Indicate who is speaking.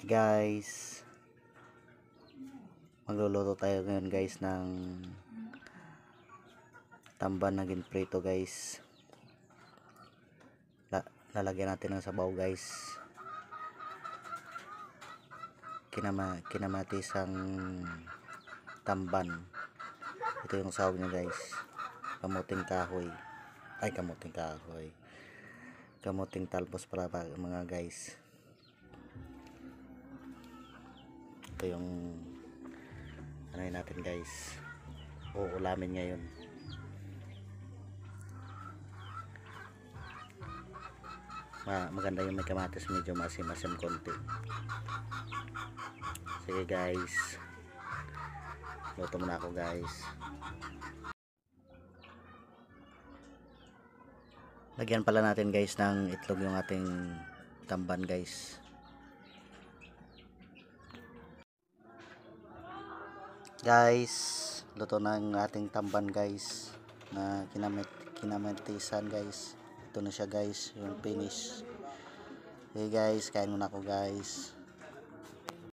Speaker 1: Guys, magluluto tayo ngayon guys ng tamban na ginprito guys. Lalagyan natin ng sabaw guys. Kinamatisang tamban. Ito yung sahog niya guys. Kamuting kahoy. Kamuting talbos para mga guys. Ito yung ano natin guys, uulamin ngayon. Maganda yung may kamatis, medyo masim konti. Sige guys, luto muna ako guys. Lagyan pala natin guys ng itlog yung ating tamban guys. Guys, luto na ang ating tamban guys na kinamatisan guys. Ito na siya guys, yung finish. Okay guys, kain muna ako guys.